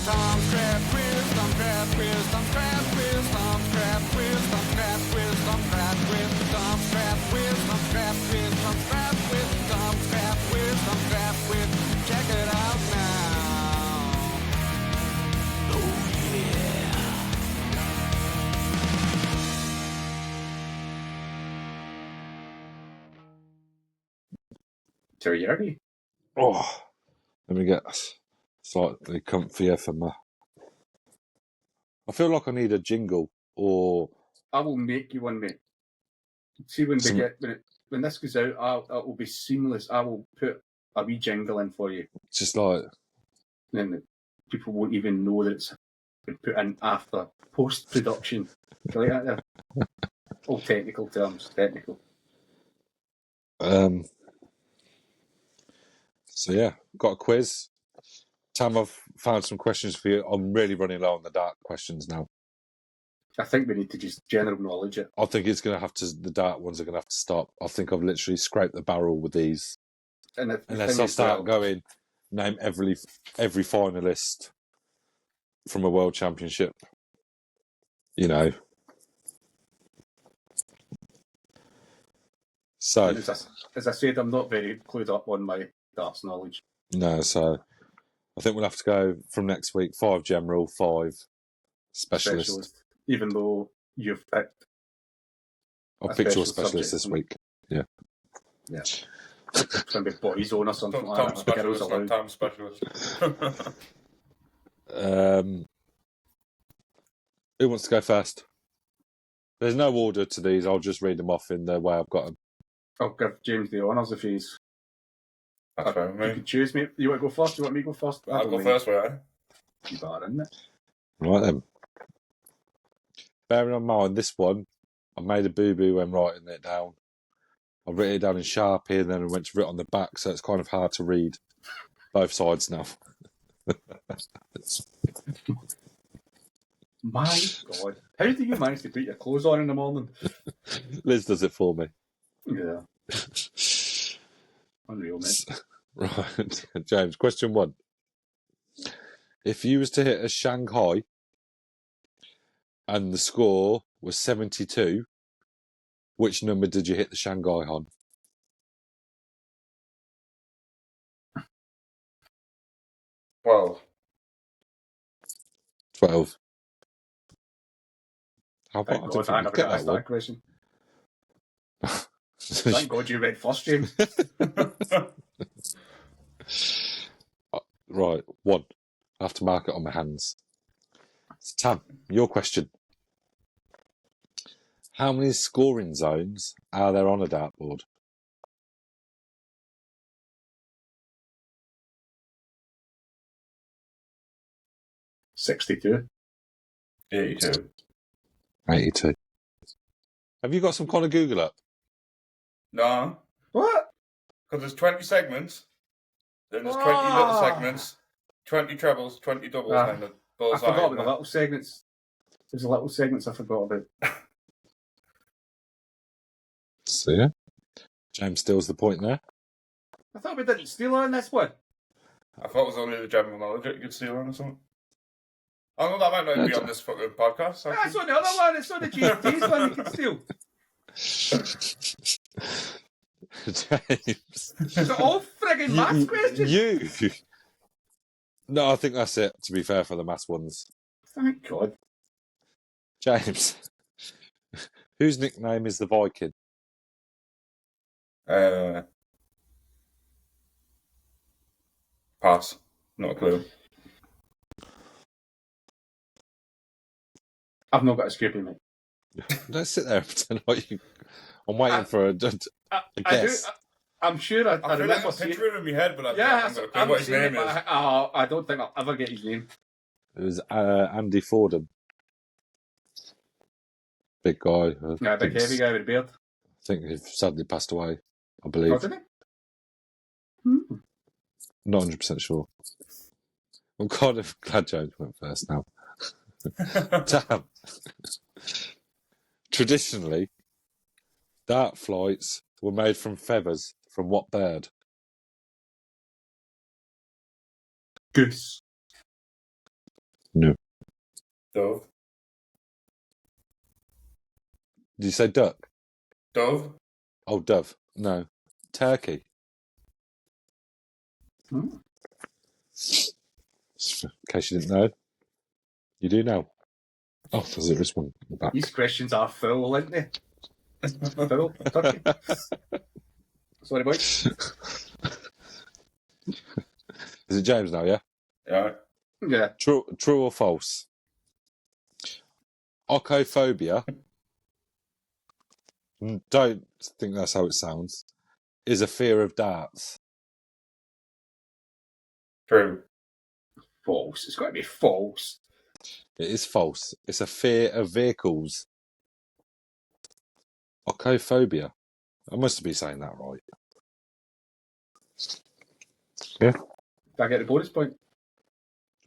Tom's crab quiz, Tom's crab quiz, Tom's crab quiz, Tom's crab quiz, Tom's crab quiz, Tom's crab quiz, Tom's crab quiz, Tom's crab quiz, Tom's crab quiz, Tom's crab quiz, Tom's crab quiz. Check it out now. Oh yeah. Teriyaki. Oh, let me get slightly comfier for my. I feel like I need a jingle or. I will make you one, mate. See when when this goes out, it will be seamless. I will put a wee jingle in for you. Just like. Then people won't even know that it's been put in after post production. Like that there. All technical terms. Technical. So yeah, got a quiz. Tam, I've found some questions for you. I'm really running low on the dark questions now. I think we need to just general knowledge it. I think it's going to have to. The dark ones are going to have to stop. I think I've literally scraped the barrel with these. And unless I start going, name every finalist from a world championship. You know. So as I said, I'm not very clued up on my darts knowledge. No, so I think we'll have to go from next week 5 general, 5 specialist. Even though you've picked. I'll pick your specialist this week. Yeah. Yeah. It's going to be boys on or something like Tom that. specialist, not Tom specialist. Who wants to go first? There's no order to these. I'll just read them off in the way I've got them. I'll give James the honours if he's. That's fine with me. You can choose me. You want to go first? You want me to go first? I'll go first, will I? You are, isn't it? Right then. Bearing in mind this one, I made a boo-boo when writing it down. I written it down in Sharpie and then I went to write on the back, so it's kind of hard to read both sides now. My God. How do you manage to put your clothes on in the morning? Liz does it for me. Yeah. Unreal, mate. Right. James, question 1. If you was to hit a Shanghai and the score was 72, which number did you hit the Shanghai on? 12. How Thank about God I never got asked that question. Thank God you read first, James. Right, 1. I have to mark it on my hands. So, Tam, your question. How many scoring zones are there on a dartboard? $62. 82. 82. Have you got some kind of Google up? No. What? Because there's 20 segments, then there's 20 little segments, 20 trebles, 20 doubles, and the I bullseye. forgot about the little segments. There's the little segments I forgot about. So, yeah. James steals the point there. I thought we didn't steal on this one. I thought it was only the general knowledge that you could steal on or something. Oh, no, that might not be on this fucking podcast. That's on the other one. It's on the GFT's one you can steal. James. Is it all frigging maths questions? You. No, I think that's it, to be fair, for the maths ones. Thank God. James. Whose nickname is the Viking? Pass. Not a clue. I've not got a scraping, mate. Don't sit there and pretend like you. I'm waiting for a guess. I'm sure I I feel remember like I picture him in my head, but I haven't got a clue I'm what his saying name it, is. but I don't think I'll ever get his name. It was Andy Fordham. Big guy. Yeah, big heavy guy with a beard. I think he sadly passed away, I believe. Oh, did he? Not 100% sure. I'm kind of glad James went first now. Damn. Traditionally, dart flights were made from feathers from what bird? Goose. Dove. Did you say duck? Dove. Oh, dove. No. Turkey. Hmm. In case you didn't know. You do know. Oh, there's this one in the back. These questions are full, aren't they? Full. Turkey. Sorry, boys. Is it James now, yeah? Yeah. Yeah. True or false? Ocophobia, don't think that's how it sounds, is a fear of darts. True. False. It's got to be false. It is false. It's a fear of vehicles. Ocophobia. I must be saying that right. Yeah. Do I get the bonus point?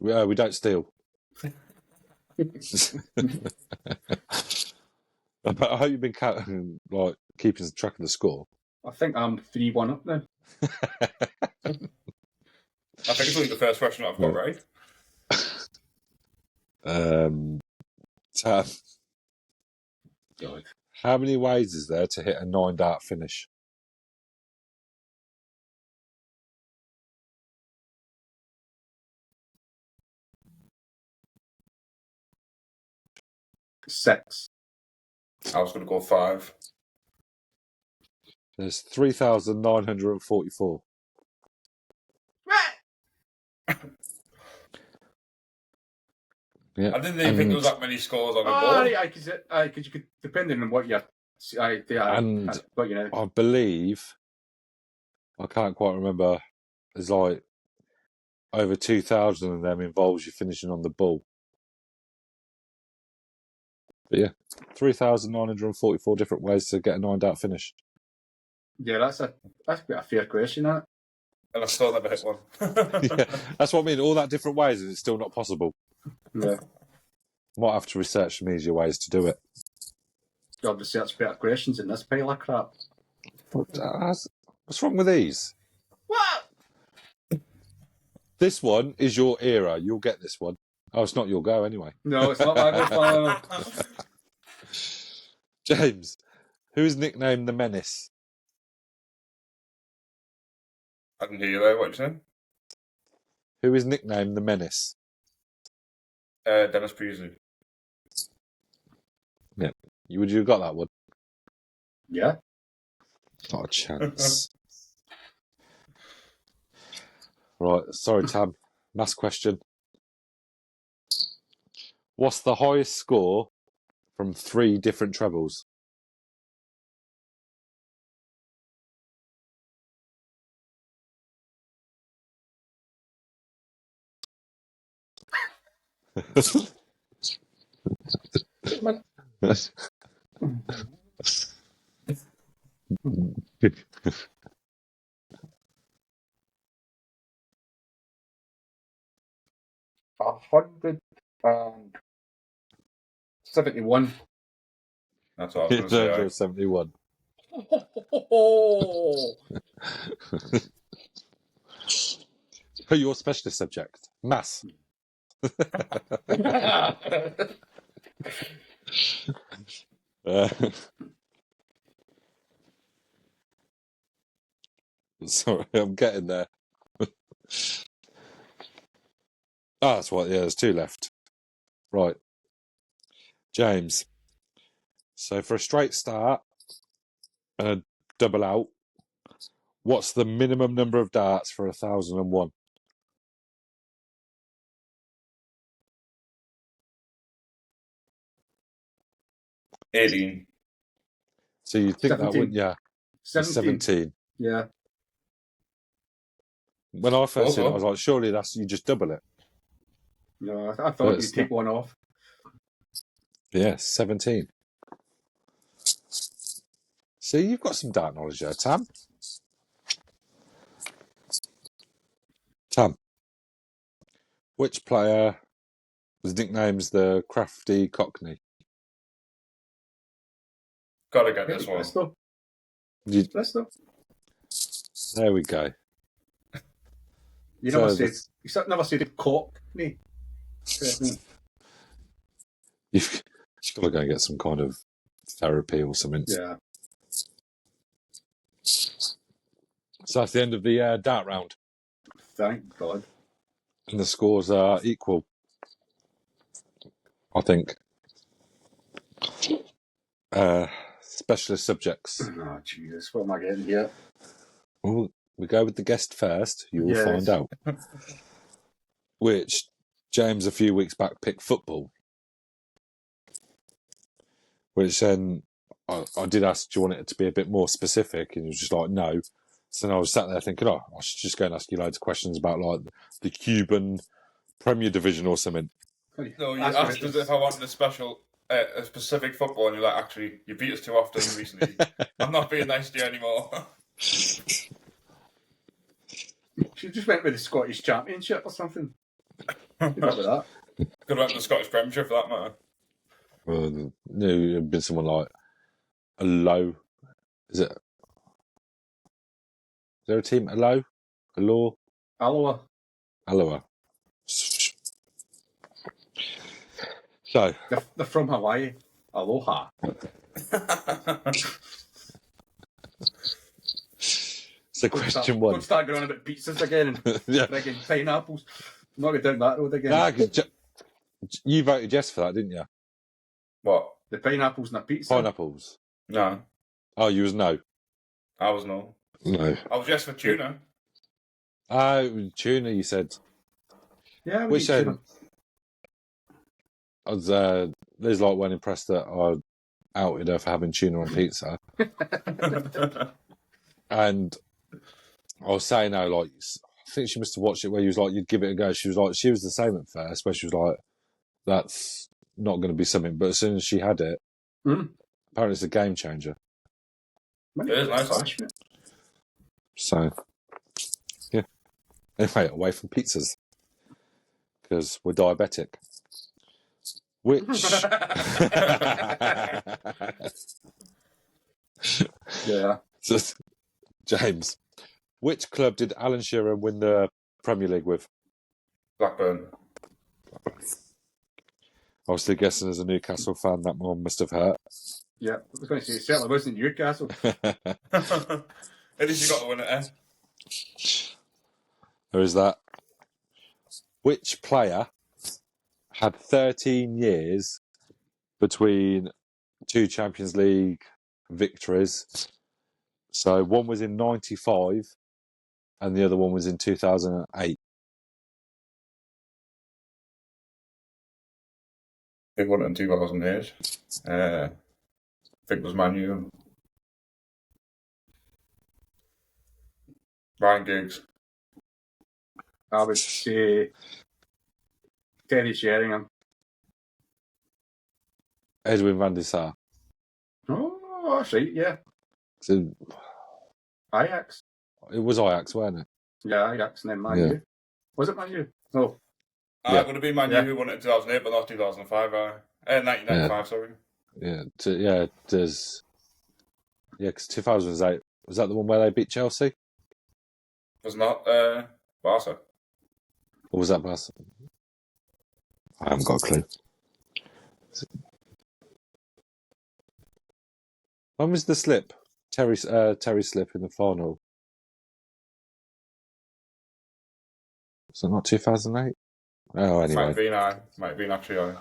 We don't steal. But I hope you've been keeping track of the score. I think I'm 3-1 up now. I think it's only the first question I've got right. Tam, God. how many ways is there to hit a 9-dart finish? Six. I was going to go 5. There's 3,944. Yeah. I didn't even think there was that many scores on the board. Because you could, depending on what you what you know. I believe, I can't quite remember, there's like over 2,000 of them involves you finishing on the ball. But yeah, 3,944 different ways to get a 9-dart finish. Yeah, that's quite a fair question, that. And I've still never hit one. Yeah, that's what I mean. All that different ways, and it's still not possible. Yeah. Might have to research some easier ways to do it. Got to research better questions in this pile of crap. What's wrong with these? What? This one is your era. You'll get this one. Oh, it's not your go anyway. No, it's not my go. James, who's nicknamed the Menace? I didn't hear you there. What you saying? Who is nicknamed the Menace? Dennis Priestley. Yeah. Would you have got that one? Yeah. Not a chance. Right. Sorry, Tam. Last question. What's the highest score from 3 different trebles? $171. That's what I was going to say. 71. Your specialist subject, maths. Sorry, I'm getting there. That's what. Yeah, there's 2 left. Right, James. So for a straight start and a double out, what's the minimum number of darts for 1,001? $18. So you'd think 17. that, wouldn't you? 17. Yeah. When I first seen it, I Also- was like, surely you just double it. No, I thought But you'd take one off. Yeah, 17. See, you've got some dart knowledge there, Tam. Tam, which player was nicknamed the Crafty Cockney? Gotta get this one. Bristol. You- Bristol. There we go. You So never that's- said cock me. You've got to go and get some kind of therapy or something. Yeah. So that's the end of the dart round. Thank God. And the scores are equal, I think. Specialist subjects. Oh, Jesus. What am I getting here? Well, we go with the guest first. You will Yes. find out. Which James a few weeks back picked football. Which then I did ask, do you want it to be a bit more specific? And he was just like, no. So then I was sat there thinking, I should just go and ask you loads of questions about like the Cuban Premier Division or something. No, you asked us if I wanted a specific football, and you're like, actually, you beat us too often recently. I'm not being nice to you anymore. She just went with the Scottish Championship or something. Good luck with that. Could have went to the Scottish Premiership for that matter. Well, no, it'd been someone like a low. Is there a team? A low? A law? Alloa. Alloa. So. They're from Hawaii. Aloha. So question one. Don't start going on about pizzas again and Yeah. frigging pineapples. I'm not going down that road again. Nah, 'cause you voted yes for that, didn't you? What? The pineapples in a pizza. Pineapples. No. Oh, you was no. I was no. No. I was yes for tuna. Tuna, you said. Yeah, we Which eat said tuna. I was Liz like weren't impressed that I outed her for having tuna on pizza. And I was saying how like I think she must have watched it where you was like you'd give it a go. She was the same at first, where she was like, that's not going to be something. But as soon as she had it, apparently it's a game changer. It is nice, actually. So yeah. Anyway, away from pizzas because we're diabetic. Which Yeah. So, James, which club did Alan Shearer win the Premier League with? Blackburn. Obviously, guessing as a Newcastle fan, that one must have hurt. Yeah, I was going to say, it certainly wasn't Newcastle. At least you got to win it, eh? There is that. Which player had 13 years between two Champions League victories? So one was in 95 and the other one was in 2008. They won it in 2008. I think it was Man U. Ryan Giggs. I would say Terry Sheringham. Edwin van der Sar. Oh, that's right, yeah. So Ajax. it was Ajax, wasn't it? Yeah, Ajax and then Man U. Was it Man U? No. It would have been Man U who won it in 2008, but not 2005. 1995, sorry. Yeah, because 2008, was that the one where they beat Chelsea? Was not Barca. Or was that Barca? I haven't got a clue. When was the slip? Terry slip in the final. Was it not 2008? Oh, anyway. Might have been actually.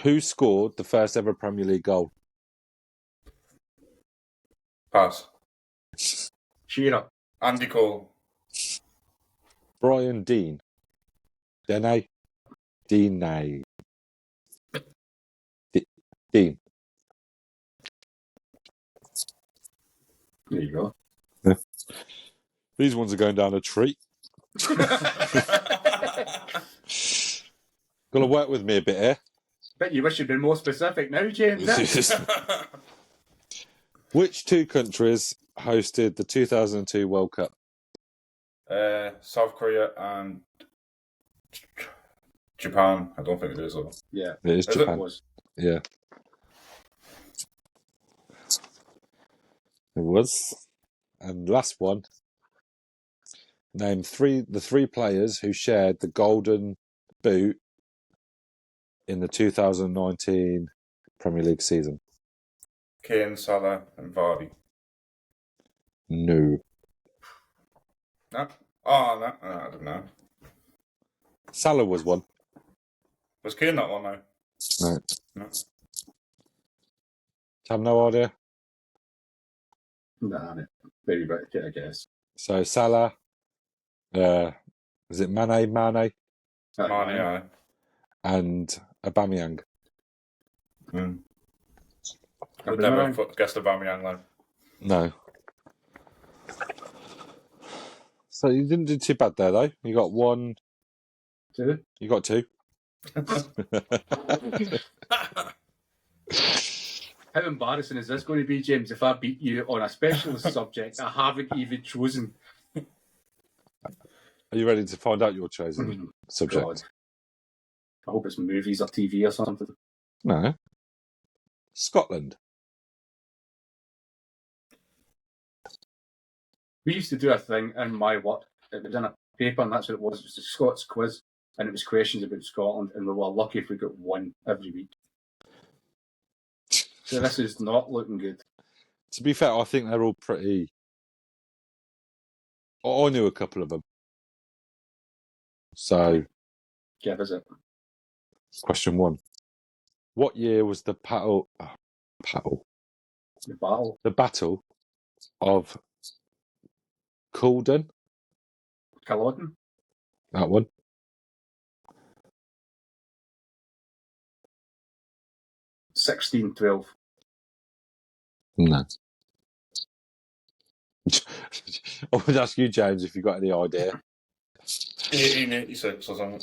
Who scored the first ever Premier League goal? Pass. Shearer. Andy Cole. Brian Dean. Dean. Dean. There you go. Yeah. These ones are going down a tree. Gonna work with me a bit here. Bet you wish you'd been more specific now, James. Which two countries hosted the 2002 World Cup? South Korea and Japan. I don't think it is, though. Yeah. It is Japan. Yeah. It was. And last one. Name the three players who shared the golden boot in the 2019 Premier League season? Kane, Salah, and Vardy. No. No? Oh, no. I don't know. Salah was one. Was Kane that one now? No. No. Have no idea. Nah, very right, I guess. So Salah, is it Mane, Mane, aye. and Aubameyang? Mm. Would never have guessed Aubameyang though. No. So you didn't do too bad there, though. You got one. Two? You got two. How embarrassing is this going to be, James, if I beat you on a specialist subject I haven't even chosen? Are you ready to find out your chosen subject? God. I hope it's movies or TV or something. No. Scotland. We used to do a thing in my work. It was in a paper, and that's what it was. It was the Scots quiz, and it was questions about Scotland, and we were lucky if we got one every week. So this is not looking good. To be fair, I think they're all pretty. I knew a couple of them. So, Give us it. question one. What year was the battle? The battle. The Battle of Culloden? Culloden? That one. 1612. No. I would ask you, James, if you got any idea. 1886 or something.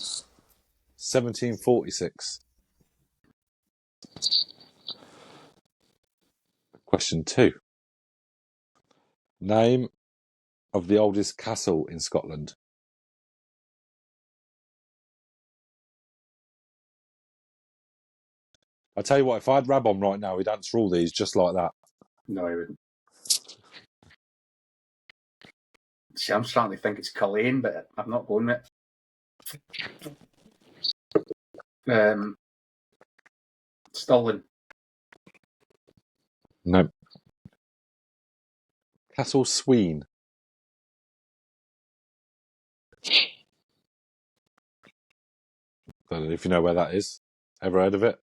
1746. Question two. Name of the oldest castle in Scotland. I tell you what, if I had Rab on right now, he'd answer all these just like that. No, I wouldn't. See, I'm starting to think it's Culloden, but I'm not going with it. Stirling. No. Castle Sween. I don't know if you know where that is. Ever heard of it?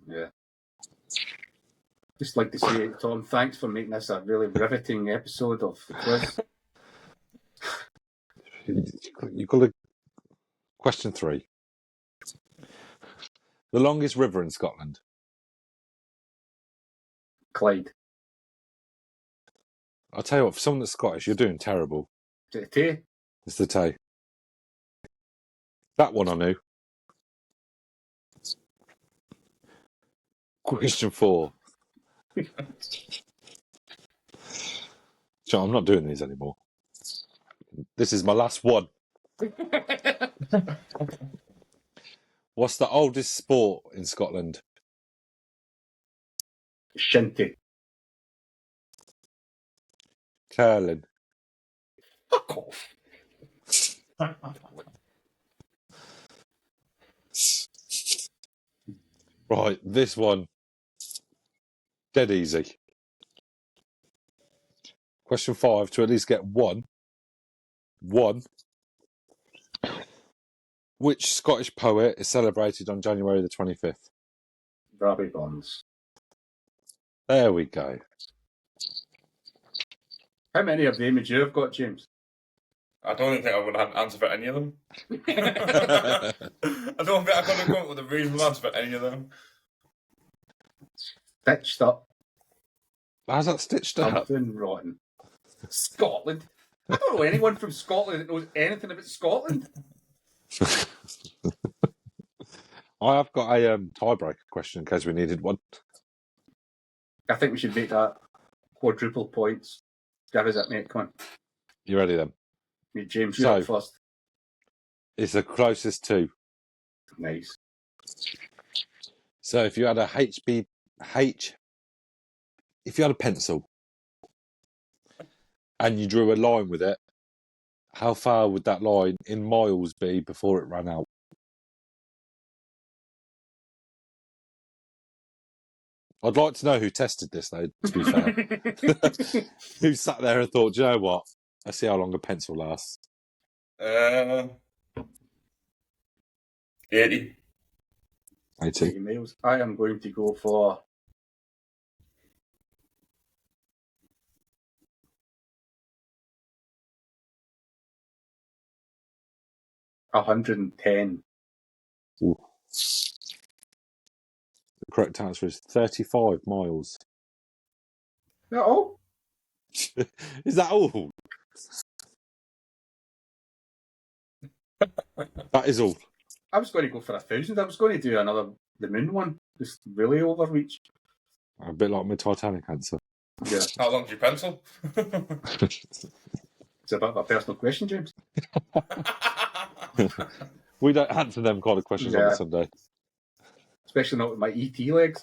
Yeah. Just like to say, Tom, thanks for making this a really riveting episode of the quiz. You've got to. Question three. The longest river in Scotland. Clyde. I'll tell you what, for someone that's Scottish, you're doing terrible. Is it Tay? It's the Tay. That one I knew. Question four. John, I'm not doing these anymore. This is my last one. What's the oldest sport in Scotland? Shinty. Curling. Fuck off. Right, this one. Dead easy. Question five, to at least get one. Which Scottish poet is celebrated on January the 25th? Robbie Bonds. There we go. How many of them would you have got, James? I don't think I would answer for any of them. I don't think I could have come up with a reasonable answer for any of them. Stitched up. How's that stitched up? Something rotten. Scotland. I don't know anyone from Scotland that knows anything about Scotland. I have got a tiebreaker question in case we needed one. I think we should make that quadruple points. Give us it, mate. Come on. You ready then? Hey, James, you're up first. It's the closest to. Nice. So if you had a if you had a pencil and you drew a line with it, how far would that line in miles be before it ran out? I'd like to know who tested this, though, to be fair. Who sat there and thought, do you know what? Let's see how long a pencil lasts. 80. 80. 80 miles. I am going to go for 110. Ooh. The correct answer is 35 miles. Is that all? Is that all? That is all. I was going to go for 1,000. I was going to do the moon one. Just really overreach. A bit like my Titanic answer. Yeah. How long's your pencil? It's a bit of a personal question, James. We don't answer them kind of questions on a Sunday. Especially not with my ET legs.